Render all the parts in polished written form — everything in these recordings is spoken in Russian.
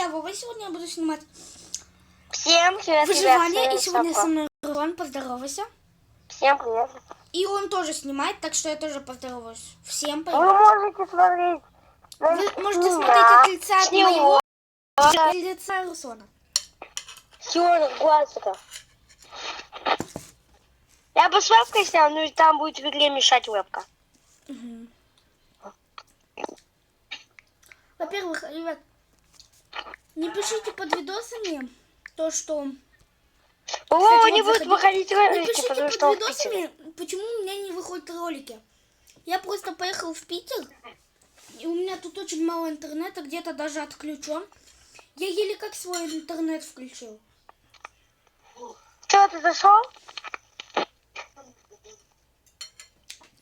я Вова, сегодня буду снимать Всем привет, выживание. ребят, И сегодня со мной Руслан, поздоровайся. Всем привет. И он тоже снимает, так что я тоже поздороваюсь. Всем Вы привет. можете смотреть. Вы можете смотреть от лица от моего и лица Руслана. Всё, глазика. Я бы с вебкой снял, но там будет в игре мешать вебка. Угу. Во-первых, ребят, не пишите под видосами то, что... О, не будет выходить Не ролики, пишите потому под что он в Питере. видосами, почему у меня не выходят ролики. Я просто поехал в Питер, и у меня тут очень мало интернета, где-то даже отключен. Я еле как свой интернет включил. Что, ты зашел?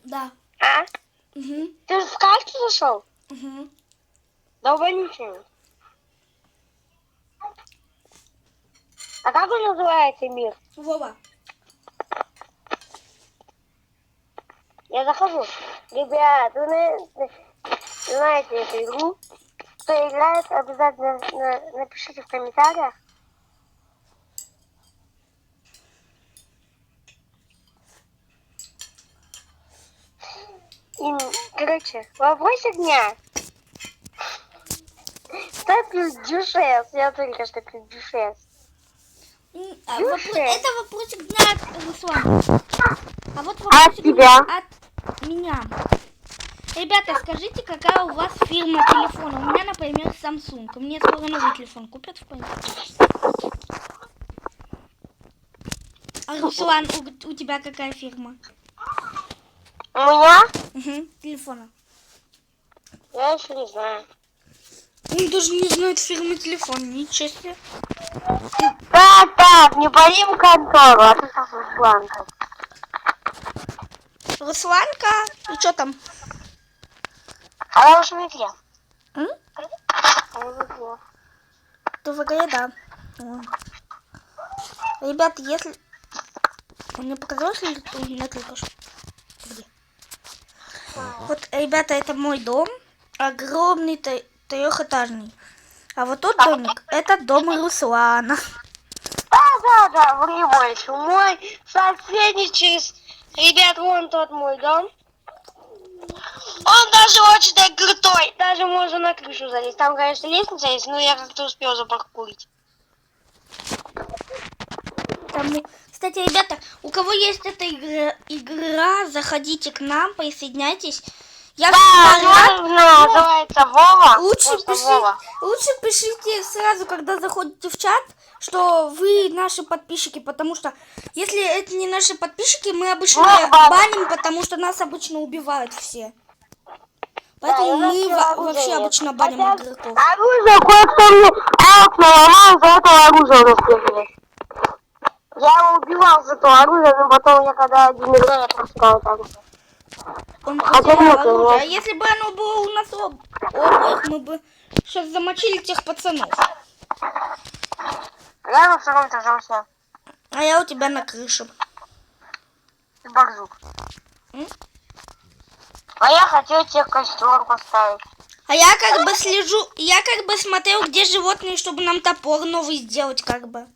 Да. А? Угу. Ты в карту зашел? Угу. Долбаничный. А как он называется, мир? Вова. Я захожу. Ребят, вы знаете эту игру? Кто играет, обязательно напишите в комментариях. И, короче, вопросик дня. Что плюс дюшес? Я только что плюс дюшес. Это вопросик дня от Руслана. А вот вопросик от тебя? От меня. Ребята, скажите, какая у вас фирма телефона? У меня, например, Samsung. Мне скоро новый телефон купят в принципе. А Руслан, у тебя какая фирма? У меня? Угу, телефона. Я еще не знаю. Он даже не знает фирмы телефона, ничего себе. Так, не болим контору, а ты со Русланкой. Русланка, и что там? Она уже в игре. М? Она в игре. Ты в игре, да. Ребята, если... Мне показалось, ли ты у меня кликаешь? Где? Вот, ребята, это мой дом. Огромный трехэтажный. А вот тот домик, это дом Руслана. Да, врываюсь. Мой соседний через... Ребят, вон тот мой дом. Он даже очень так крутой. Даже можно на крышу залезть. Там, конечно, лестница есть, но я как-то успел запаркурить. Кстати, ребята, у кого есть эта игра, заходите к нам, присоединяйтесь. Я называется Вова. Лучше пишите сразу, когда заходите в чат, что вы наши подписчики, потому что если это не наши подписчики, мы обычно баним, потому что нас обычно убивают все. Поэтому мы вообще обычно баним игроков. Оружие кое-кто мне наломал, за это оружие распределилось. Я его убивал за то оружие, но потом я когда один играл, я прочитал это оружие. Он потерял оружие. А если бы оно было у нас обоих, мы бы сейчас замочили тех пацанов. Я на втором этаже все. А я у тебя на крыше. Ты барзук. А я хотел тебе костер поставить. А я как бы слежу, я как бы смотрел, где животные, чтобы нам топор новый сделать, как бы.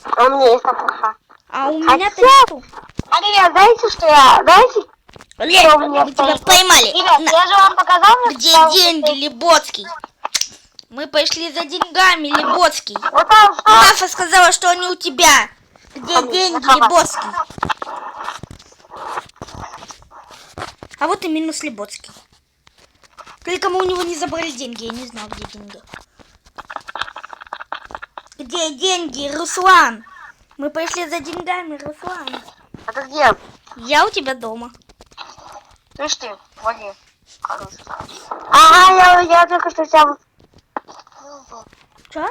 А у меня есть топорша. А у меня-то нету. А, ребят, знаете, что я... Знаете, что у меня мы тебя поймали. Ребят, я же вам показал... Где деньги, Либотский? Мы пошли за деньгами, Либотский. Вот там что? Мафа сказала, что они у тебя. Где деньги, Либотский? А вот и минус Либотский. Только мы у него не забрали деньги, я не знал, где деньги. Где деньги, Руслан? Мы пошли за деньгами, Руслан. А ты где? Я у тебя дома. Слышь ты, вали. Ага, я только что тебя... Что?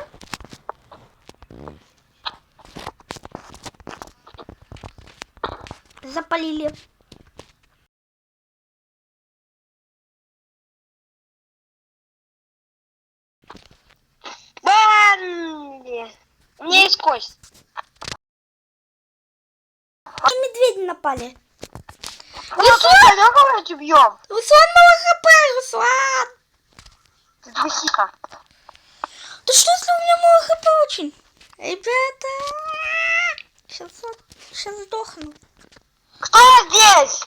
Запалили. Банди! У меня есть кость. И медведи напали. Руслан, давай мы тебя бьем. Руслан, мало хп, Руслан. Ты двусика. Да что, если у меня мало хп очень? Ребята, сейчас сдохну. Кто здесь?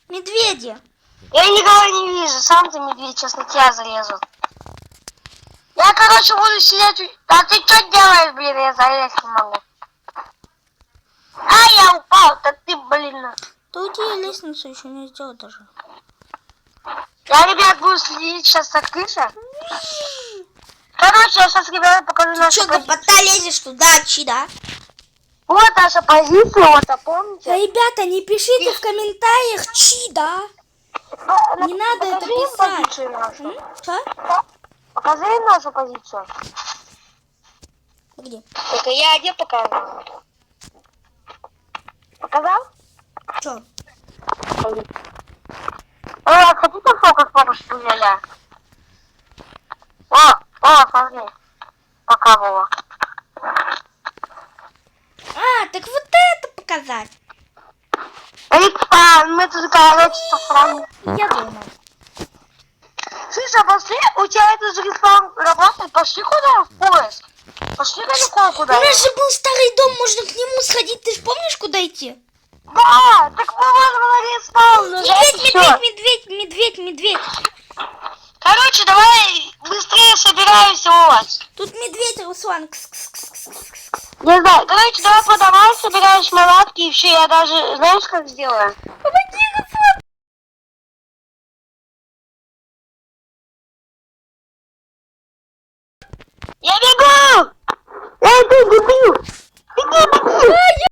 Медведи. Я никого не вижу. Сам ты, медведь, сейчас на тебя зарезу. Я, короче, буду сидеть... А ты что делаешь, блин? Я залезть не могу. А, я упал. Так ты, блин. Да у тебя лестницу еще не сделал даже. Я, ребят, буду следить сейчас за крышей. Короче, я сейчас, ребята, покажу нашу Че, позицию. гопота лезешь туда, да? Вот наша позиция, вот, а помните? Ребята, не пишите в комментариях, да? Не надо это Покажи им писать. позицию нашу. Что? Покажи им нашу позицию. Где? Только я где показываю? Показал? Че? Хотите фокус помощь, друзья? О, смотри. Пока было. А, так вот это показать. Мы тут, короче, сохраним. Я дома. Слышь, а пошли, у тебя этот же респаун работает, пошли куда в поиск. Пошли далеко У куда. нас же был старый дом, можно к нему сходить. Ты же помнишь, куда идти? Да, так мы можем на респаун нажать и всё. Медведь. Короче, давай быстрее собираемся у вас. Тут медведь, Руслан. Не знаю, короче, давай по домам собираешь манатки и все, я даже, знаешь, как сделаю? Помоги, Руслан. Я бегу! Эй, ты дебил! Беги!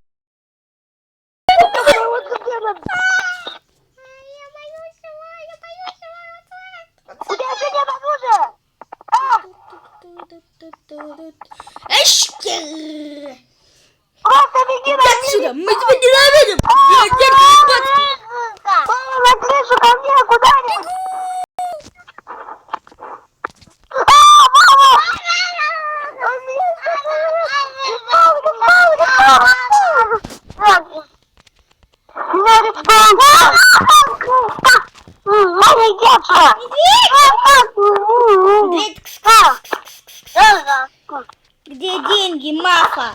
У тебя что нет оружия? Эшкер! Просто беги на Отсюда, мы тебя ненавидим! Мама, на крышу ко мне куда-нибудь! Мама! Меня респаун! Где деньги, Мафа?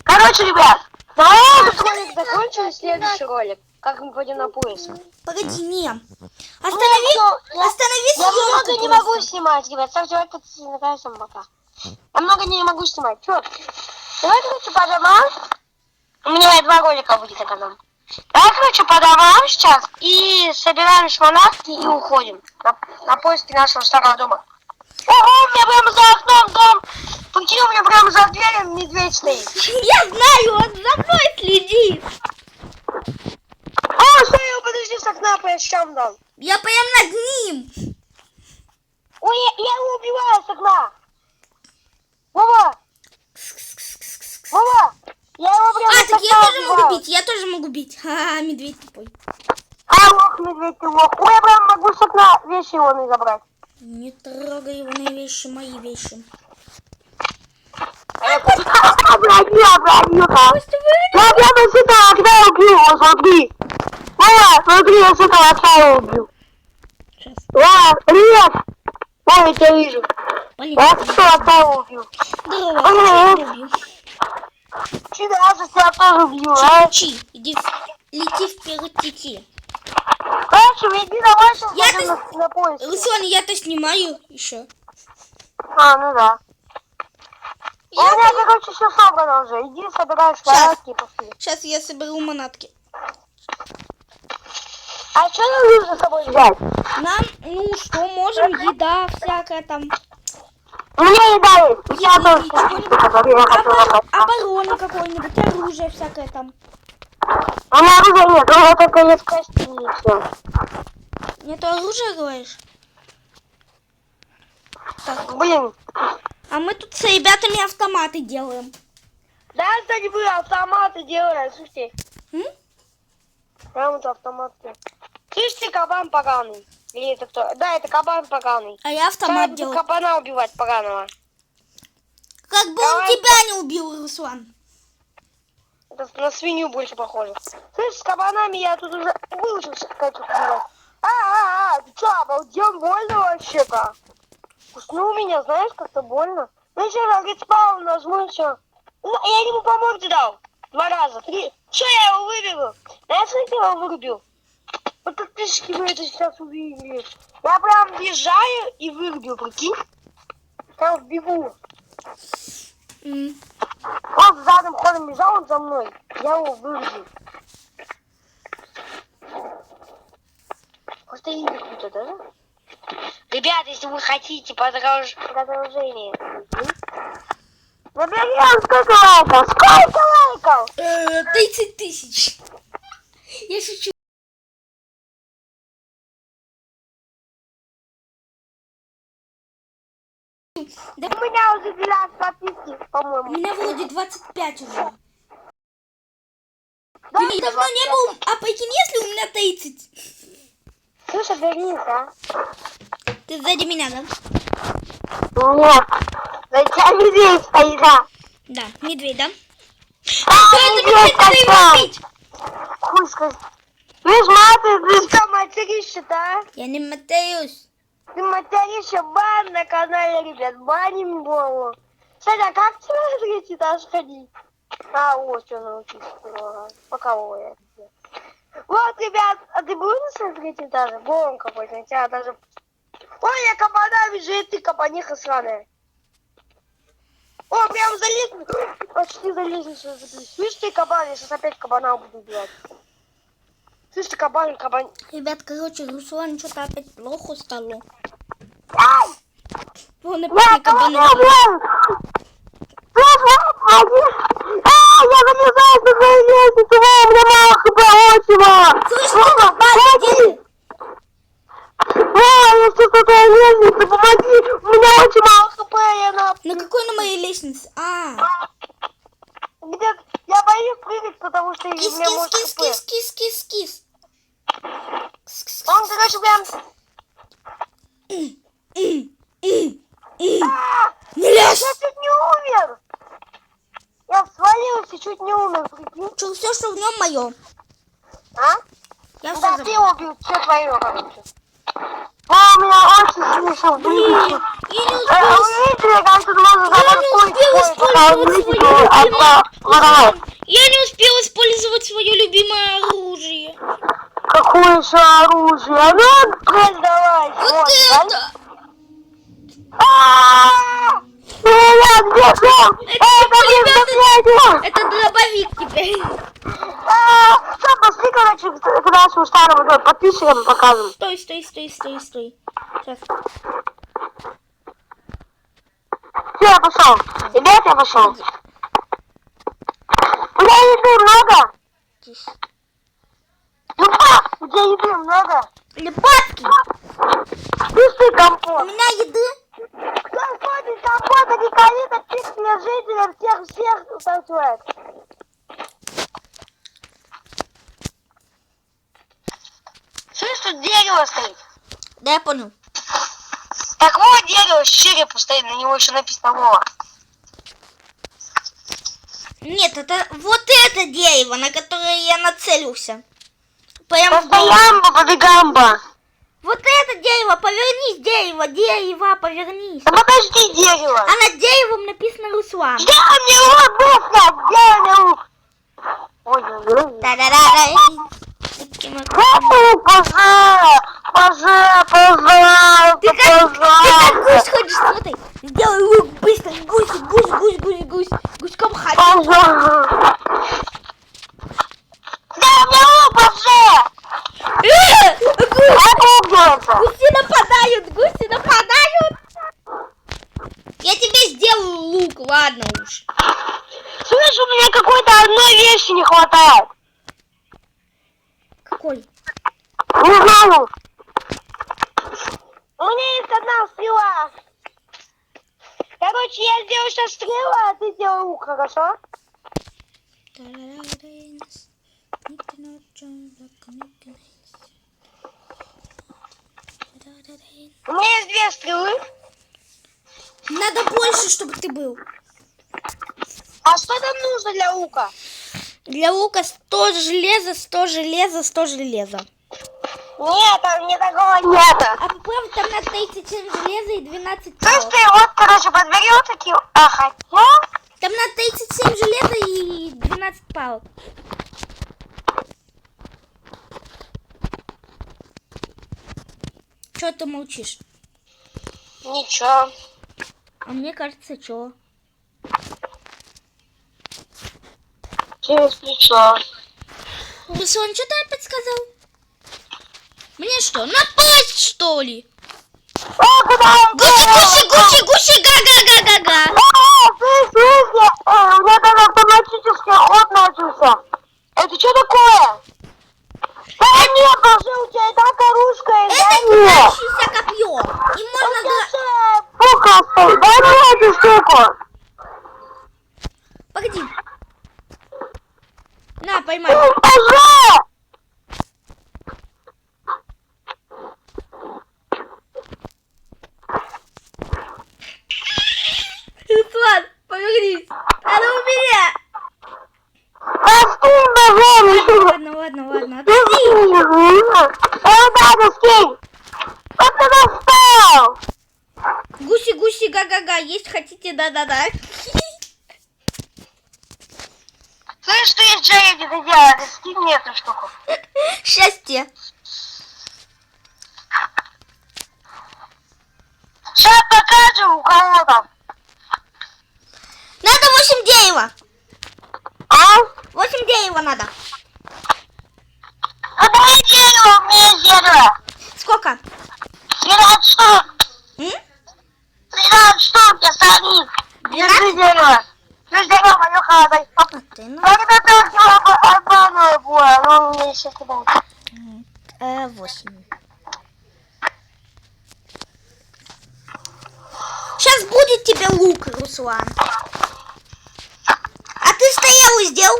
Короче, ребят, давай этот ролик закончим, следующий ролик. Как мы пойдем на поиск. Погоди, не. Останови Я много съемку не просто. могу снимать, ребят. Ставьте лайк, подписывайтесь на канал, пока. Я много не могу снимать. Чё? Давай, короче, по домам. У меня 2 ролика будет на канале. Давай, короче, по домам сейчас и собираем шманатки и уходим на поиски нашего старого дома. Ого, у меня прямо за окном дом. Прикинь, у меня прямо за дверью медведь стоит. Я знаю, он за мной следит. Стой, подожди, с окна по щам дам. Я прям над ним. Ой, я его убиваю с окна. Вова, я его прямо с Так я окна тоже убиваю. могу бить, я тоже могу бить. Ха-ха, медведь тупой. Лох, медведь, ты лох. Ой, я прям могу с окна вещи его забрать. Не трогай его на вещи, мои вещи. Я прямо с этого окна убил его, смотри. Вова, смотри, я с этого окна его убил. Сейчас. Вова, привет. Вова, я тебя вижу. Блин, Я с этого окна его убил. здорово, я тебя убил. Чудо, я с тебя тоже убью, а? Чи, иди, лети вперед, тети. Короче, иди давай сейчас Я пойдем на поиск. Руслан, я-то снимаю еще. Ну да. У меня, короче, все собрано уже. Иди собираешь манатки и пошли. Сейчас я соберу манатки. А что нам нужно с собой взять? Нам, что можем, еда всякая там. У меня еда есть. У тебя тоже Чего-нибудь. который я хочу забрать. Обороны какой-нибудь, оружие всякое там. У меня оружия нет, у меня только есть кости и все. Нету оружия, говоришь? Так, Блин. а мы тут с ребятами автоматы делаем. Да, кстати, вы автоматы делаем, слушайте. Прям вот автоматы. Слышите, кабан поганый. Или это кто? Да, это кабан поганый. А я автомат Буду делаю. кабана убивать поганого. Как бы он Давай. тебя не убил, Руслан. Это на свинью больше похоже. Слышь, с кабанами я тут уже выучился, как их убивать. Ты что, обалдел? Больно вообще-то? Куснул меня, знаешь, как-то больно. Ну еще раз, говорит, спал, нажму, все. Ну, я ему по морде дал. 2 раза, 3. Что я его выберу? Знаешь, как я его вырубил? Вот подписчики вы это сейчас увидели. Я прям въезжаю и вырубил, прикинь. Я бегу. Он задним ходом бежал, он за мной. Я его вырубил. Просто имя какое-то, да? Ребята, если вы хотите продолжение, наберем сколько лайков? Сколько лайков? 30 тысяч. Я шучу. Да, У меня уже 12 подписчиков, у по-моему. меня вроде 25 уже. Да, Ты давно не был, а прикинь, если у меня 30. Слушай, вернись, а? Ты сзади меня, да? Нет. Зачем медведь стоит, а? Да, медведь, да? Медведь такой. Хуй сказать. Видишь, маты, ты что, материшься-то, а? Я не матерюсь. Ты материшься, бан на канале, ребят, баним голову. Кстати, а как тебе на третий этаж ходить? А, вот что научиться. Пока я. Вот, ребят, а ты будешь на третьем этаже? Вон какой-то, у тебя даже... Ой, я кабана вижу, и ты кабаниха сраная. О, прям залез. Почти залез. Слышь, ты кабан, я сейчас опять кабана буду делать. Слышь, ты кабан. Ребят, короче, Руслан что-то опять плохо стало. Ай! Он опять на кабана. Я залезаю на твою лестницу, у меня мало хп, очень мало. Слышь, ты кабан, где? Я сейчас на твоей лестнице, помоги, у меня очень мало хп, я на... На какой на моей лестнице? Где? Я боюсь прыгать, потому что у Кис, меня может кис, хп. кис, кис, кис, кис. Он, короче, прям... Не лезь! Я чуть не умер. Я свалился, чуть не умер, прикинь. Что, все, что в нем мое. А? Я Да, все ты забыл. убил, все твое, короче. У меня очень смешно. Блин, я не Вы успел. видели, как тут можно Я не успел использовать свое Я не успел использовать свое любимое оружие. Какое же оружие? Ну, пресс давай. Вот это! Нет, Ребята, это дробовик теперь. Все, пошли, короче, к нашему старому подписчикам покажем. Стой. Сейчас. Все, я пошел. Ребят, я пошел. У меня еды много. У тебя еды много. Лепатки. Чистый У компот. меня еды. Господи, компот, а не калит, всех жителей, всех танцует. Слышь, тут дерево стоит. Да, я понял. Так вот дерево с черепом стоит, на него еще написано Вова. Нет, это вот это дерево, на которое я нацелился. Прям в голову. Постоянно побегамба. Вот это дерево, повернись, дерево, повернись. Да подожди, дерево. А над деревом написано Руслан. Сделай мне лук быстро, сделай мне лук. Ой, Да-да-да. пожалуйста, Ты как гусь ходишь, смотри. Сделай лук быстро, гусь. Гуськом ходи. пожалуйста. Сделай мне лук, пожалуйста. Гуси нападают. Я тебе сделаю лук, ладно уж. Слышь, у меня какой-то одной вещи не хватает. Какой? Не знаю. У меня есть одна стрела. Короче, я сделаю сейчас стрелу, а ты сделай лук, хорошо? У меня есть 2 стрелы. Надо больше, чтобы ты был. А что там нужно для лука? Для лука 100 железа, 100 железа, 100 железа. У Нет, там не такого нету. А по правде там на 37 железа и 12 Слышь палок. ты, вот, короче, подбери вот такие... А, хотя... Там на 37 железа и 12 палок. Чё ты молчишь? Ничего. А мне кажется, чё? Через плечо. Руслан, что ты опять сказал? Мне что, напасть, что ли? Гуси, га-га-га-га-га. Слышь, у меня там автоматический ход начался. Это что такое? Да нет, боже, у тебя и так оружка, и Это движущееся копье. Им можно... Пуха стоит, дай мне эту штуку. Погоди. На, поймай. Боже! Руслан, повернись. Она у меня. Скинь, боже! Ладно. Надо скинь! Вот ты достал! Гуси, га-га-га. Есть хотите, да-да-да. Слышь, что есть Джерри, где ты делаешь? Скинь мне эту штуку. Счастье. Сейчас покажу, у кого там. Надо 8 дерева. А? 8 дерева надо. Ну дай дерево, у меня есть дерево. Сколько? 12 штук. 12 штук, я сами. 12 дерева. Слышь, дерево, мою хата. Когда ты сделала обманную было, ну у меня сейчас кидает. 8. Сейчас будет тебе лук, Руслан. А ты стрелу сделал?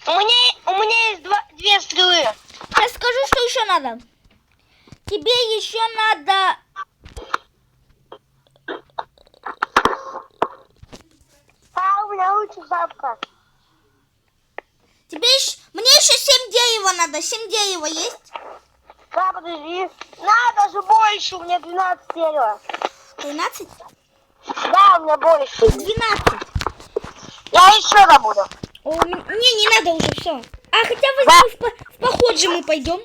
У меня есть две стрелы. Сейчас скажу, что еще надо. Тебе еще надо... А, у меня лучше шапка. Тебе еще... Мне еще 7 дерева надо. 7 дерева есть? Да, подожди. Надо же больше, у меня 12 дерева. 13? Да, у меня больше. 12. Я еще забуду. Не надо уже, все. А хотя возьми в поход же мы пойдем.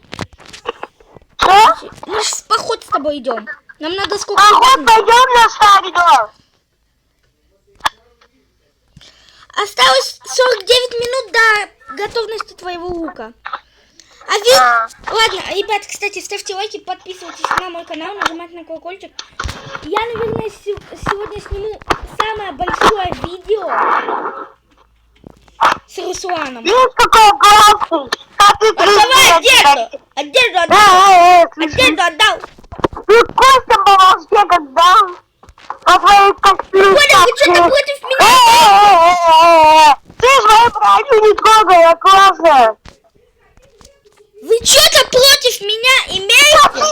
Что? Мы же в поход с тобой идем. Нам надо сколько... Поход пойдем на старый дом. Осталось 49 минут до готовности твоего лука. А ведь... Ладно, ребят, кстати, ставьте лайки, подписывайтесь на мой канал, нажимайте на колокольчик. Я, наверное, сегодня сниму самое большое видео с Русланом. Видишь, какой классный. Как ты Давай одежду! Одежду отдал! Одежду отдал! Ты Костя по волшбе как дал. По твоей костюме. Коля, вы что-то против меня? Ты же мою броню не трогай, я классная. Вы что-то против меня имеете?